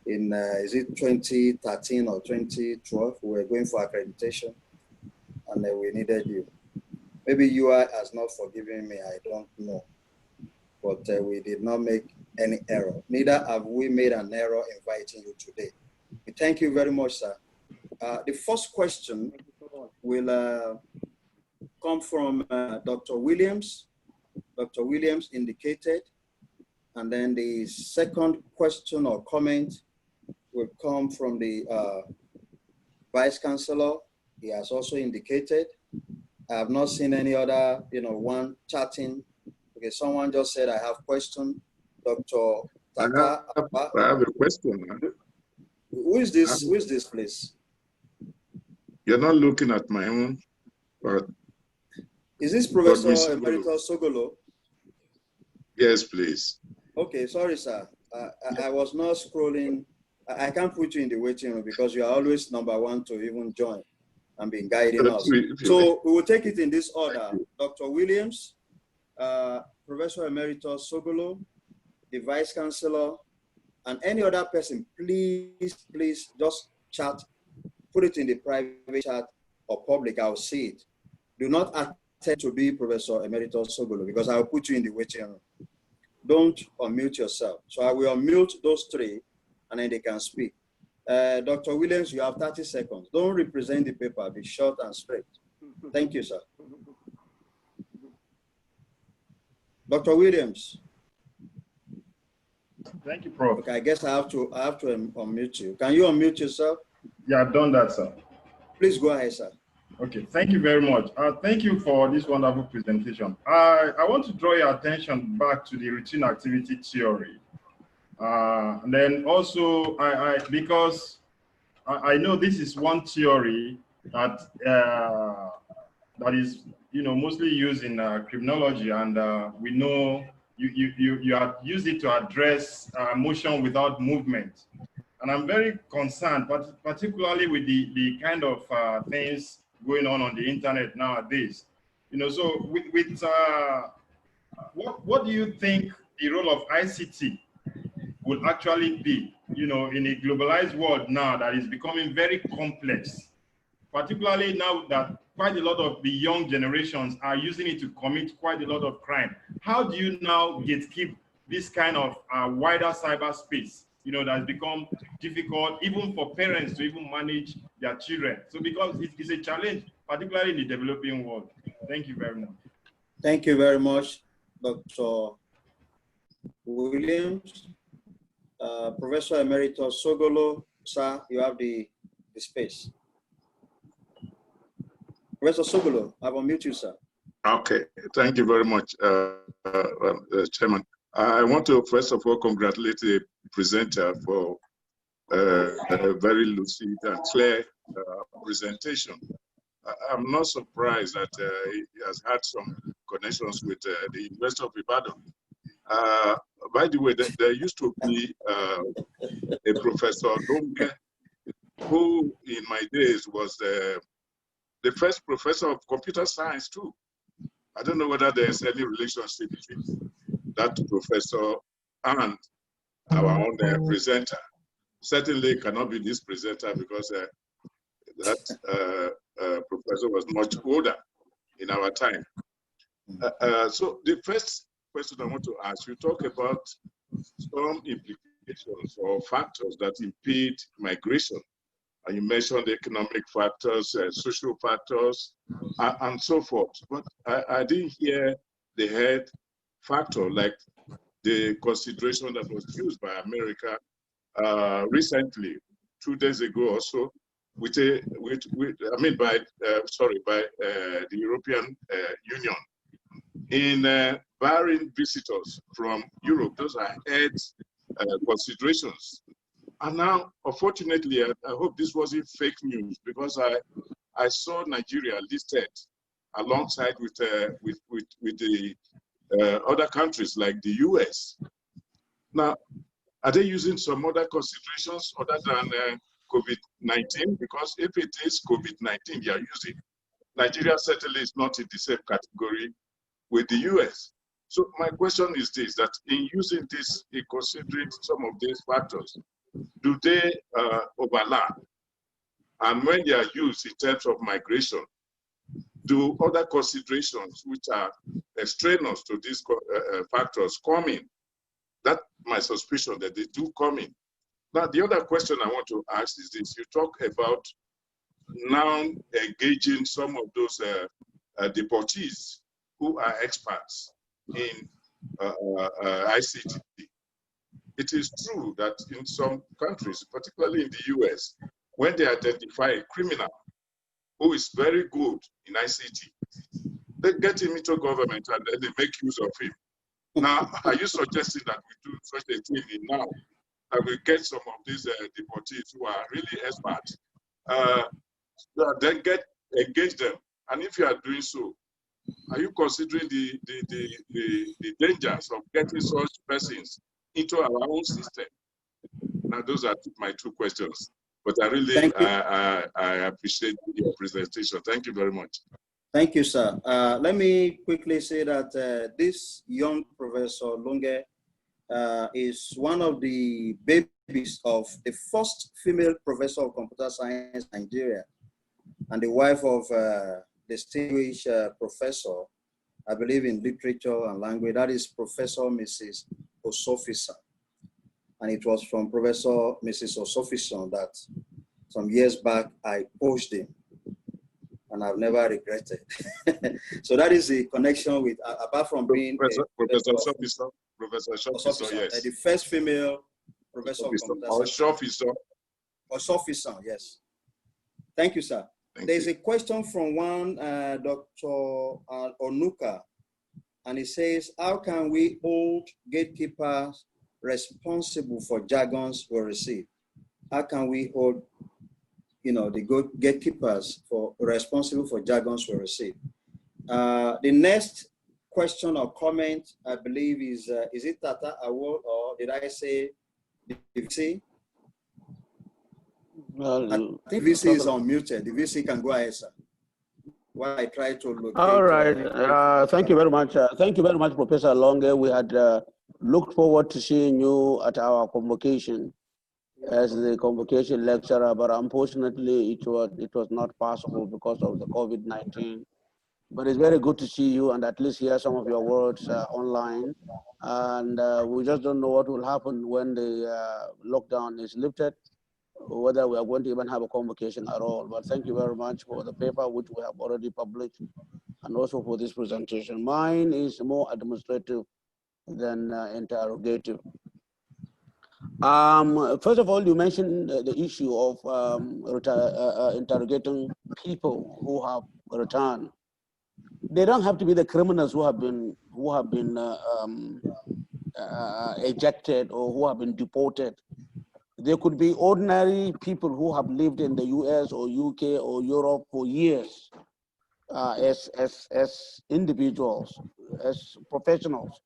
in, is it 2013 or 2012? We were going for accreditation and we needed you. Maybe UI has not forgiven me, I don't know. But we did not make any error. Neither have we made an error inviting you today. We thank you very much, sir. The first question will come from Dr. Williams. Dr. Williams indicated, and then the second question or comment will come from the Vice Chancellor. He has also indicated. I have not seen any other, one chatting. Okay, someone just said I have question. Dr. Tata. I have a question. Who is this? Who is this, please? You're not looking at my own, but is this Professor Emeritus Sogolo? Yes, please. Okay, sorry, sir. I was not scrolling. I can't put you in the waiting room because you are always number one to even join and be guiding us. So we will take it in this order. Dr. Williams, Professor Emeritus Sogolo, the Vice Chancellor, and any other person, please just chat, put it in the private chat or public, I'll see it. Do not attempt to be Professor Emeritus Sogolo because I'll put you in the waiting room. Don't unmute yourself. So I will unmute those three and then they can speak. Dr. Williams, you have 30 seconds. Don't represent the paper, be short and straight. Thank you, sir. Dr. Williams. Thank you, Prof. Okay, I guess I have to unmute you. Can you unmute yourself? Yeah, I've done that, sir. Please go ahead, sir. Okay, thank you very much. Thank you for this wonderful presentation. I want to draw your attention back to the routine activity theory. And then also, because I know this is one theory that that is mostly used in criminology, and we know you have used it to address motion without movement. And I'm very concerned, particularly with the kind of things going on the internet nowadays. So what do you think the role of ICT will actually be, in a globalized world now that is becoming very complex, particularly now that quite a lot of the young generations are using it to commit quite a lot of crime? How do you now gatekeep this kind of wider cyberspace, that has become difficult even for parents to even manage their children? So because it's a challenge, particularly in the developing world. Thank you very much. Thank you very much, Dr. Williams. Professor Emeritus Sogolo, sir, you have the space. Professor Sogolo, I will mute you, sir. Okay, thank you very much, Chairman. I want to first of all congratulate the presenter for a very lucid and clear presentation. I'm not surprised that he has had some connections with the University of Ibadan. By the way, there used to be a Professor Lunge, who in my days was the first professor of computer science too. I don't know whether there's any relationship between that professor and our own presenter. certainly cannot be this presenter because that professor was much older in our time. So the first question I want to ask, you talk about some implications or factors that impede migration. And you mentioned economic factors, social factors, and so forth. But I didn't hear the head factor, like the consideration that was used by America recently, 2 days ago or so, by the European Union in barring visitors from Europe. Those are head considerations. And now, unfortunately, I hope this wasn't fake news, because I saw Nigeria listed alongside with the other countries like the US. Now, are they using some other considerations other than COVID-19? Because if it is COVID-19 they are using, Nigeria certainly is not in the same category with the US. So my question is this, that in using this, in considering some of these factors, do they overlap? And when they are used in terms of migration, do other considerations which are extraneous to these factors come in? That's my suspicion, that they do come in. Now, the other question I want to ask is this. You talk about now engaging some of those deportees who are experts in ICT. It is true that in some countries, particularly in the US, when they identify a criminal who is very good in ICT, they get him into government and then they make use of him. Now, are you suggesting that we do such a thing now, that we get some of these deportees who are really experts, then engage them? And if you are doing so, are you considering the dangers of getting such persons into our own system? Now, those are my two questions. But I really I appreciate your presentation. Thank you very much. Thank you, sir. Let me quickly say that this young Professor Lunge is one of the babies of the first female professor of computer science in Nigeria, and the wife of distinguished professor, I believe, in literature and language. That is Professor Mrs. Osofisa. And it was from Professor Mrs. Osofisa that some years back I poached him, and I've never regretted. So that is the connection with, apart from being Professor Osofisa, yes. The first female professor of computer science. Osofisa, yes. Thank you, sir. There's a question from one Dr. Onuka, and he says, how can we hold gatekeepers responsible for jargons we receive? How can we hold, the gatekeepers responsible for jargons we receive? The next question or comment, I believe, is it Tata Award, or did I say the VC? Well, I think VC is unmuted. The VC can go ahead, sir. While I try to locate. All right. Thank you very much. Thank you very much, Professor Longe. We had looked forward to seeing you at our convocation as the convocation lecturer, but unfortunately it was not possible because of the COVID-19. But it's very good to see you and at least hear some of your words online. And we just don't know what will happen when the lockdown is lifted, whether we are going to even have a convocation at all. But thank you very much for the paper, which we have already published, and also for this presentation. Mine is more administrative than interrogative. First of all, you mentioned the issue of interrogating people who have returned. They don't have to be the criminals who have been ejected or who have been deported. They could be ordinary people who have lived in the US or UK or Europe for years as individuals, as professionals.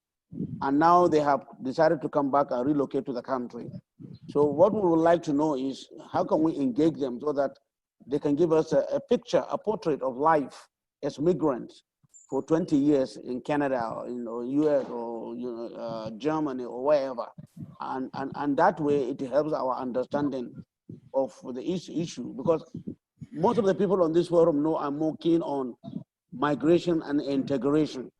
And now they have decided to come back and relocate to the country. So what we would like to know is, how can we engage them so that they can give us a picture, a portrait of life as migrants for 20 years in Canada or in US or Germany or wherever. And that way it helps our understanding of the issue, because most of the people on this forum know I'm more keen on migration and integration.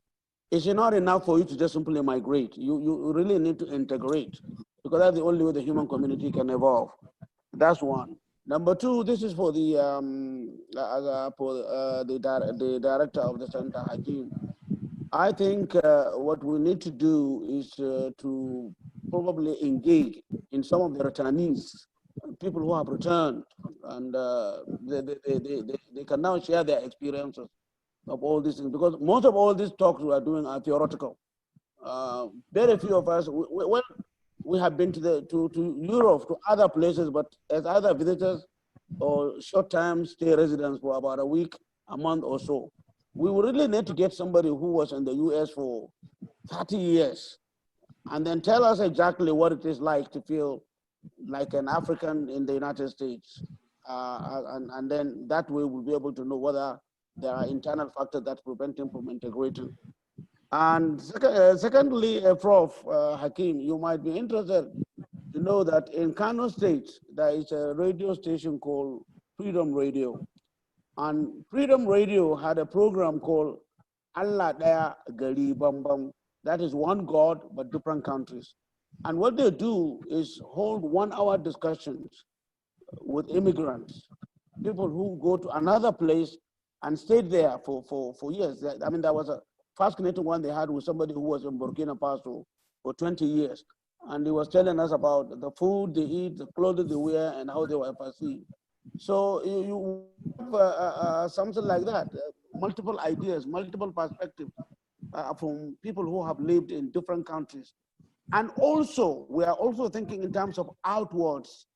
It's not enough for you to just simply migrate. You really need to integrate, because that's the only way the human community can evolve. That's one. Number two, this is for the director of the center, Hakeem. I think what we need to do is to probably engage in some of the returnees, people who have returned, and they can now share their experiences of all these things, because most of all these talks we are doing are theoretical. Very few of us, we have been to Europe, to other places, but as either visitors or short-term stay residents for about a week, a month or so. We would really need to get somebody who was in the US for 30 years and then tell us exactly what it is like to feel like an African in the United States. And then that way we'll be able to know whether there are internal factors that prevent him from integrating. And secondly, Prof. Hakeem, you might be interested to know that in Kano State, there is a radio station called Freedom Radio. And Freedom Radio had a program called Allah Daya Gari Bambam. That is one God, but different countries. And what they do is hold 1 hour discussions with immigrants, people who go to another place and stayed there for years. I mean, there was a fascinating one they had with somebody who was in Burkina Faso for 20 years. And he was telling us about the food they eat, the clothes they wear, and how they were perceived. So you have something like that, multiple ideas, multiple perspectives from people who have lived in different countries. And also, we are also thinking in terms of outwards,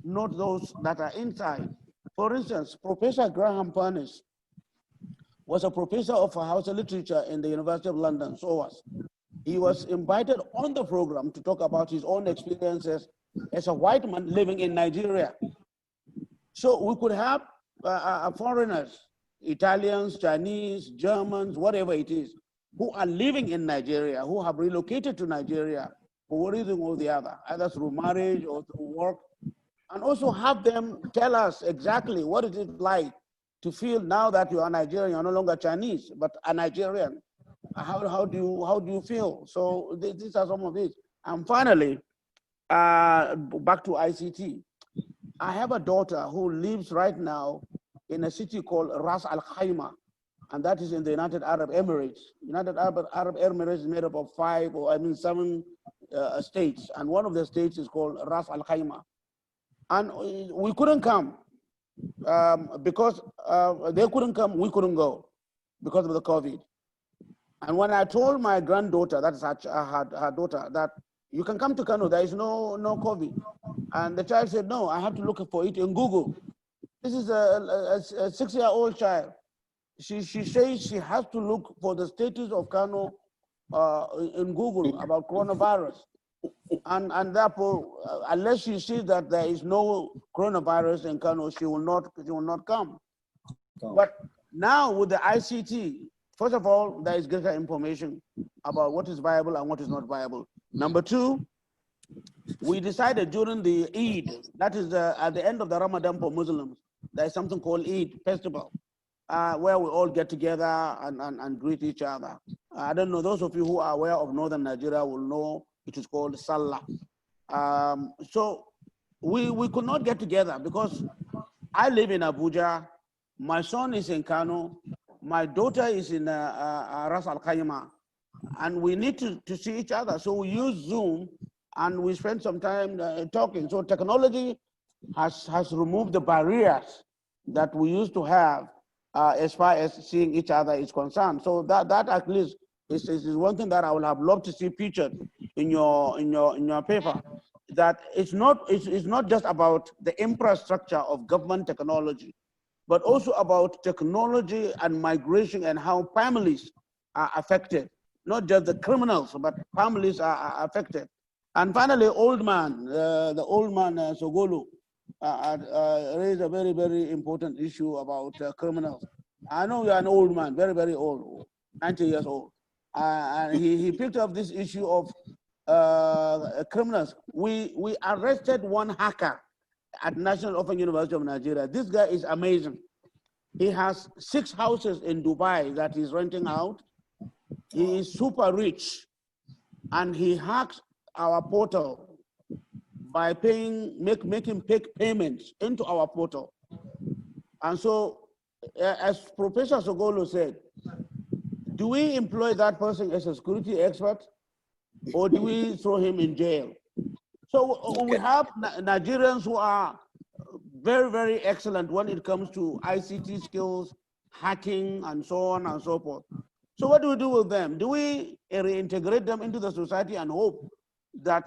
not those that are inside. For instance, Professor Graham Pernis was a professor of Hausa literature in the University of London, SOAS. He was invited on the program to talk about his own experiences as a white man living in Nigeria. So we could have foreigners, Italians, Chinese, Germans, whatever it is, who are living in Nigeria, who have relocated to Nigeria for one reason or the other, either through marriage or through work, and also have them tell us exactly what it is like to feel now that you are Nigerian, you're no longer Chinese, but a Nigerian. How do you feel? So these are some of it. And finally, back to ICT. I have a daughter who lives right now in a city called Ras Al Khaimah, and that is in the United Arab Emirates. United Arab Emirates is made up of 7 states, and one of the states is called Ras Al Khaimah. And we couldn't come because they couldn't come, we couldn't go because of the COVID. And when I told my granddaughter, that is her daughter, that you can come to Kano, there is no COVID. And the child said, no, I have to look for it in Google. This is a 6-year-old child. She says she has to look for the status of Kano in Google about coronavirus. And therefore, unless she sees that there is no coronavirus in Kano, she will not come. But now with the ICT, first of all, there is greater information about what is viable and what is not viable. Number two, we decided during the Eid, that is at the end of the Ramadan for Muslims, there is something called Eid festival, where we all get together and greet each other. I don't know, those of you who are aware of Northern Nigeria will know it is called Salah. So we could not get together because I live in Abuja, my son is in Kano, my daughter is in Ras Al Khaimah, and we need to see each other. So we use Zoom and we spend some time talking. So technology has removed the barriers that we used to have as far as seeing each other is concerned. So that at least is one thing that I would have loved to see featured in your paper. That it's not just about the infrastructure of government technology, but also about technology and migration and how families are affected. Not just the criminals, but families are affected. And finally, the old man Sogolo raised a very, very important issue about criminals. I know you're an old man, very, very old. 90 years old. And he picked up this issue of criminals. We arrested one hacker at National Open University of Nigeria. This guy is amazing. He has 6 houses in Dubai that he's renting out. He is super rich, and he hacked our portal by making payments into our portal. And so, as Professor Sogolo said, do we employ that person as a security expert, or do we throw him in jail? So we have Nigerians who are very, very excellent when it comes to ICT skills, hacking, and so on and so forth. So what do we do with them? Do we reintegrate them into the society and hope that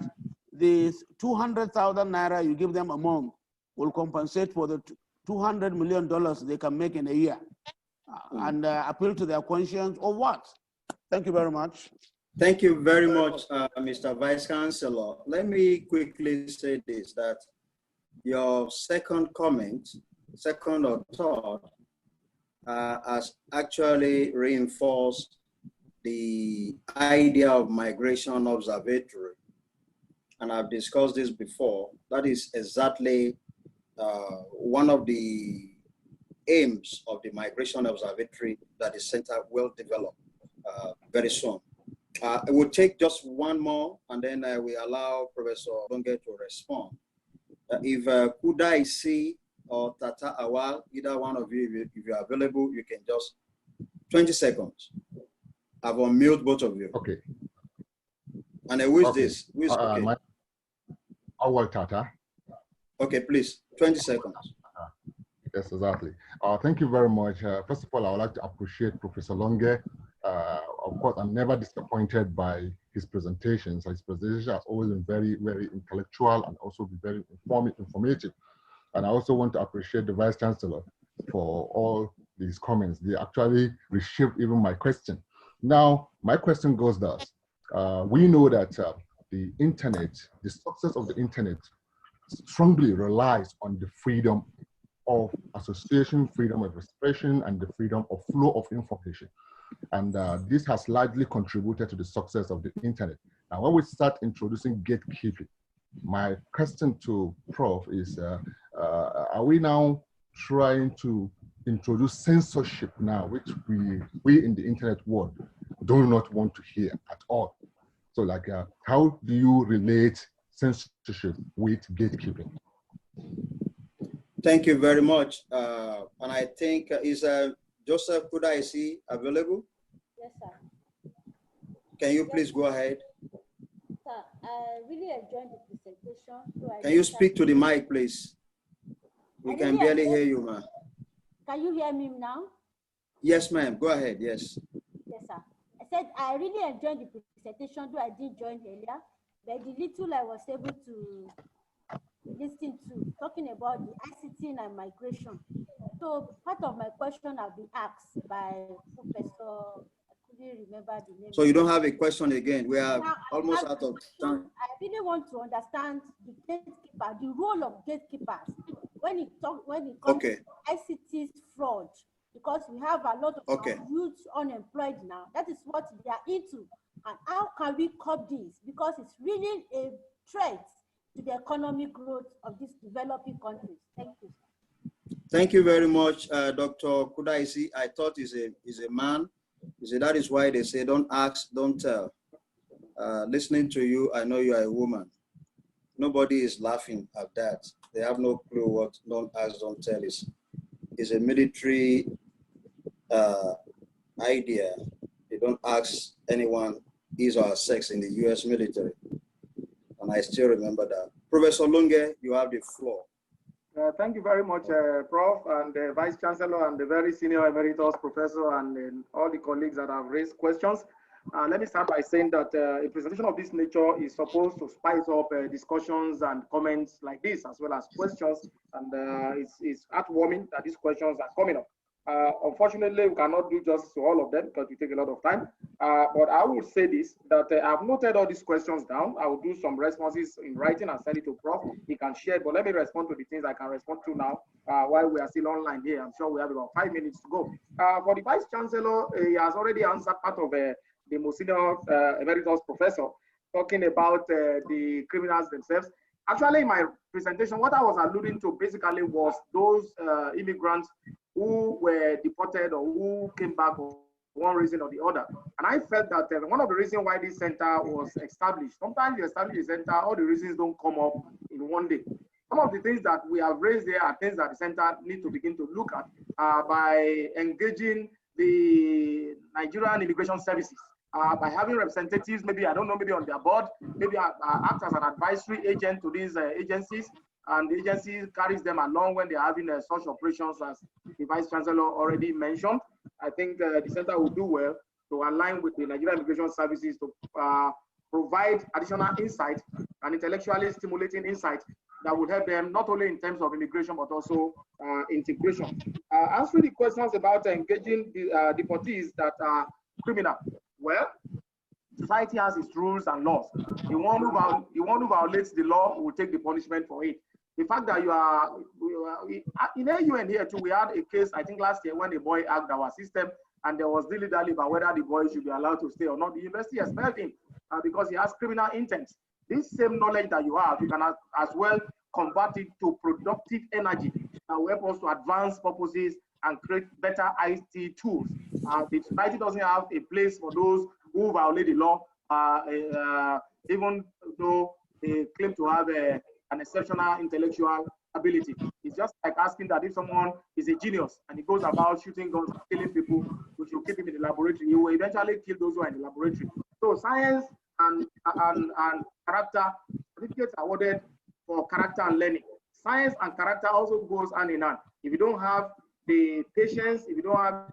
the 200,000 naira you give them a month will compensate for the $200 million they can make in a year, and appeal to their conscience, or what? Thank you very much. Thank you very much, Mr. Vice Chancellor. Let me quickly say this, that your second comment, second or third, has actually reinforced the idea of migration observatory. And I've discussed this before. That is exactly one of the aims of the migration observatory that the center will develop very soon. It will take just one more, and then we allow Professor Longe to respond. If Kudaisi or Tata Awal, either one of you, if you're available, you can just 20 seconds. I've unmute both of you. Okay. And who is this? Who is okay? Awal Tata. Okay, please, 20 seconds. Yes, exactly. Thank you very much. First of all, I would like to appreciate Professor Longe. Of course, I'm never disappointed by his presentations. His presentation has always been very, very intellectual and also be very informative. And I also want to appreciate the Vice Chancellor for all these comments. They actually reshaped even my question. Now, my question goes thus. We know that the internet, the success of the internet strongly relies on the freedom of association, freedom of expression, and the freedom of flow of information. And this has largely contributed to the success of the internet. Now, when we start introducing gatekeeping, my question to Prof is, are we now trying to introduce censorship now, which we in the internet world do not want to hear at all? So like, how do you relate censorship with gatekeeping? Thank you very much. And I think, is Joseph Kudaisi available? Yes, sir. Can you please go ahead? Sir, I really enjoyed the presentation. So Can you speak to the mic, please? We can barely hear you, ma'am. Can you hear me now? Yes, ma'am. Go ahead. Yes. Yes, sir. I said I really enjoyed the presentation, though I didn't join earlier. But the little I was able to listen to, talking about the ICT and migration. So part of my question have been asked by Professor, I couldn't remember the name. So you don't have a question again? We are almost out of time. I really want to understand the gatekeeper, the role of gatekeepers when it comes to ICT fraud, because we have a lot of youth unemployed now. That is what they are into. And how can we curb this? Because it's really a threat to the economic growth of these developing countries. Thank you. Thank you very much, Dr. Kudaisi. I thought he's a man. He said that is why they say don't ask, don't tell. Listening to you, I know you are a woman. Nobody is laughing at that. They have no clue what don't ask, don't tell is. It's a military idea. They don't ask anyone his or her sex in the US military. And I still remember that. Professor Lunge, you have the floor. Thank you very much, Prof. and the Vice Chancellor and the very senior emeritus professor and all the colleagues that have raised questions. Let me start by saying that a presentation of this nature is supposed to spice up discussions and comments like this, as well as questions. And it's heartwarming that these questions are coming up. Unfortunately, we cannot do justice to all of them because we take a lot of time. But I will say this, that I've noted all these questions down. I will do some responses in writing and send it to Prof. He can share it, but let me respond to the things I can respond to now while we are still online here. I'm sure we have about 5 minutes to go. For the Vice Chancellor, he has already answered part of the most senior emeritus professor talking about the criminals themselves. Actually, in my presentation, what I was alluding to basically was those immigrants who were deported or who came back for one reason or the other. And I felt that one of the reasons why this center was established, sometimes you establish a center, all the reasons don't come up in one day. Some of the things that we have raised there are things that the center need to begin to look at by engaging the Nigerian Immigration Services, by having representatives, maybe, I don't know, maybe on their board, maybe act as an advisory agent to these agencies, and the agency carries them along when they're having such operations as the Vice Chancellor already mentioned. I think the center will do well to align with the Nigerian Immigration Services to provide additional insight and intellectually stimulating insight that would help them not only in terms of immigration, but also integration. Answering the questions about engaging the deportees that are criminal. Well, society has its rules and laws. The one who violates the law will take the punishment for it. The fact that you are in AUN here too, we had a case, I think last year, when a boy hacked our system and there was dilly-dally about whether the boy should be allowed to stay or not. The university expelled him because he has criminal intent. This same knowledge that you have, you can as well convert it to productive energy that will help us to advance purposes and create better IT tools. The society doesn't have a place for those who violate the law, even though they claim to have an exceptional intellectual ability. It's just like asking that if someone is a genius and he goes about shooting guns and killing people, we should keep him in the laboratory. He will eventually kill those who are in the laboratory. So science and character certificates are awarded for character and learning. Science and character also goes hand in hand. If you don't have the patience, if you don't have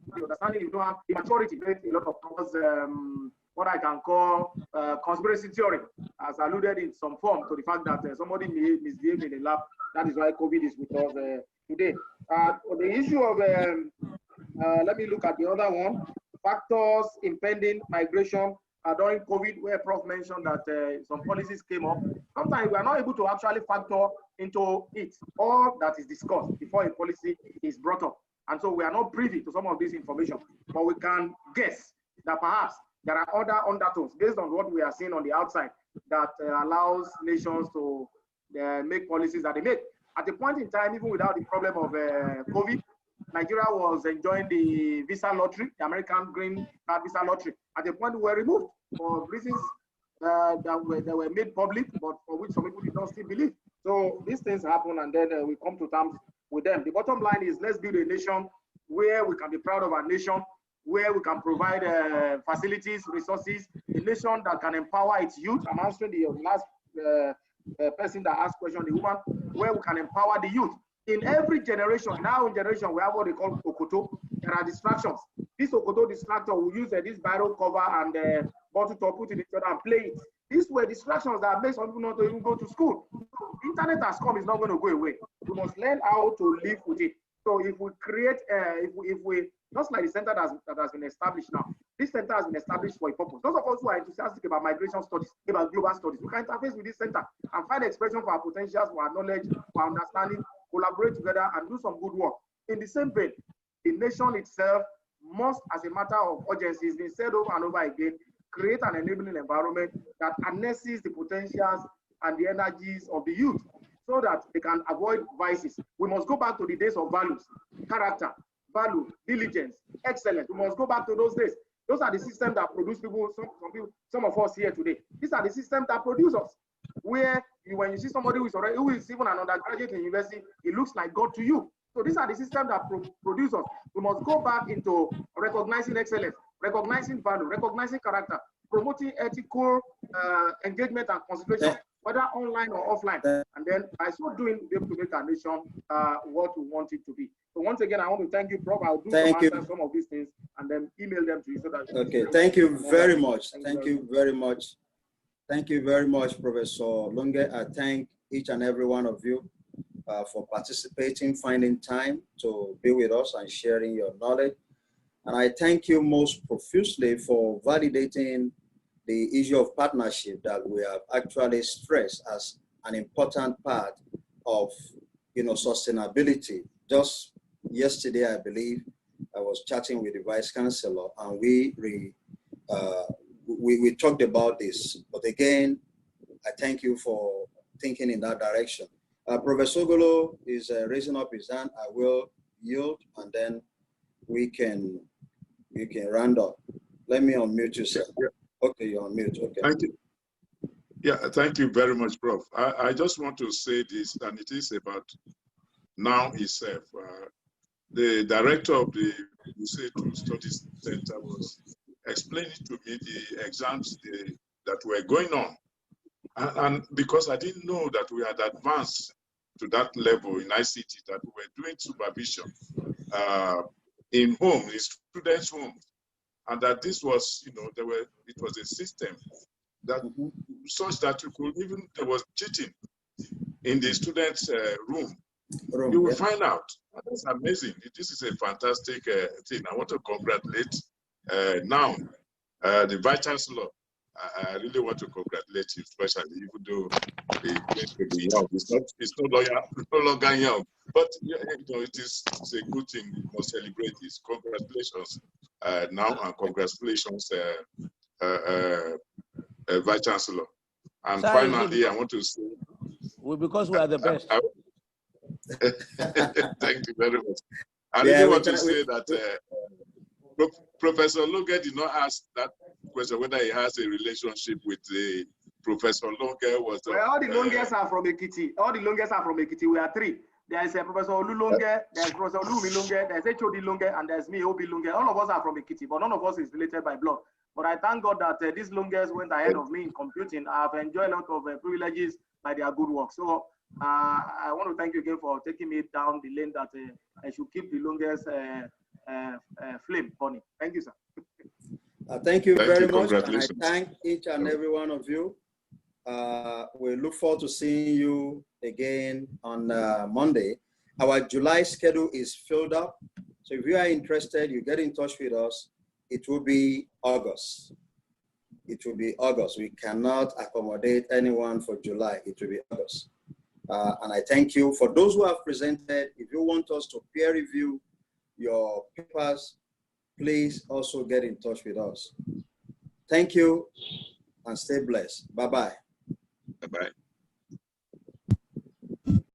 the understanding, you don't have the maturity, a lot of cause, what I can call conspiracy theory, as alluded in some form to the fact that somebody misbehaved in the lab. That is why COVID is with us today. The issue of, let me look at the other one, factors impending migration during COVID, where Prof mentioned that some policies came up. Sometimes we are not able to actually factor into it all that is discussed before a policy is brought up. And so we are not privy to some of this information, but we can guess that perhaps there are other undertones based on what we are seeing on the outside that allows nations to make policies that they make. At a point in time, even without the problem of COVID, Nigeria was enjoying the visa lottery, the American green card visa lottery. At a point, we were removed for reasons that were made public, but for which some people did not still believe. So these things happen, and then we come to terms with them. The bottom line is, let's build a nation where we can be proud of our nation, where we can provide facilities, resources, a nation that can empower its youth. I'm answering the last person that asked question, the woman, where we can empower the youth. In every generation, in our own generation, we have what they call Okoto. There are distractions. This Okoto distractor will use this barrel cover and bottle top, put it in each other and play it. These were distractions that make some people not to even go to school. Internet has come, it's not going to go away. We must learn how to live with it. So if we create, if we just like the center that has been established now, this center has been established for a purpose. Those of us who are enthusiastic about migration studies, about global studies, we can interface with this center and find expression for our potentials, for our knowledge, for our understanding, collaborate together and do some good work. In the same vein, the nation itself must, as a matter of urgency, it's been said over and over again, create an enabling environment that harnesses the potentials and the energies of the youth so that they can avoid vices. We must go back to the days of values, character, value, diligence, excellence. We must go back to those days. Those are the systems that produce people, some of us here today. These are the systems that produce us. Where when you see somebody who is even an undergraduate in university, it looks like God to you. So these are the systems that produce us. We must go back into recognizing excellence, recognizing value, recognizing character, promoting ethical engagement and consideration, whether online or offline. And then by so doing, be able to make our nation what we want it to be. So once again, I want to thank you, Prof. I'll do some of these things and then email them to you so that. Okay, thank you very much. Thank you very much. Thank you very much, Professor Lunge. I thank each and every one of you for participating, finding time to be with us and sharing your knowledge. And I thank you most profusely for validating the issue of partnership that we have actually stressed as an important part of, sustainability. Just yesterday, I believe, I was chatting with the Vice Chancellor, and we talked about this. But again, I thank you for thinking in that direction. Professor Ogolo is raising up his hand. I will yield, and then we can round up. Let me unmute you, sir. Yeah. Okay, you're on mute. Okay. Thank you. Yeah, thank you very much, Prof. I just want to say this, and it is about NOUN itself. The director of the Se12 Studies Center was explaining to me the exams that were going on. And because I didn't know that we had advanced to that level in ICT, that we were doing supervision in students' homes, and that this was, it was a system that such that you could even, there was cheating in the students' room. You will find out. That's amazing. This is a fantastic thing. I want to congratulate NOUN, the Vice Chancellor. I really want to congratulate you, especially even though it's young. It's no longer young. But it's a good thing. We must celebrate this. Congratulations, NOUN, and congratulations, Vice Chancellor. And finally, I want to say, because we are the best. Thank you very much. I really want to say that Professor Lunge did not ask that question whether he has a relationship with the Professor Lunge. Well, all the Lunges are from Ekiti. All the Lunges are from Ekiti. We are three. There is a Professor Olu Lunge, there's Professor Olumi Lunge, there's HOD Lunge, and there's me, Obi Lunge. All of us are from Ekiti, but none of us is related by blood. But I thank God that these Lunges went ahead of me in computing. I've enjoyed a lot of privileges by their good work. So I want to thank you again for taking me down the lane that I should keep the Lunges flame burning. Thank you, sir. Thank you very much. And I thank each and every one of you. We look forward to seeing you again on Monday. Our July schedule is filled up. So if you are interested, you get in touch with us. It will be August. It will be August. We cannot accommodate anyone for July. It will be August. And I thank you. For those who have presented, if you want us to peer review your papers, please also get in touch with us. Thank you and stay blessed. Bye-bye. Bye-bye.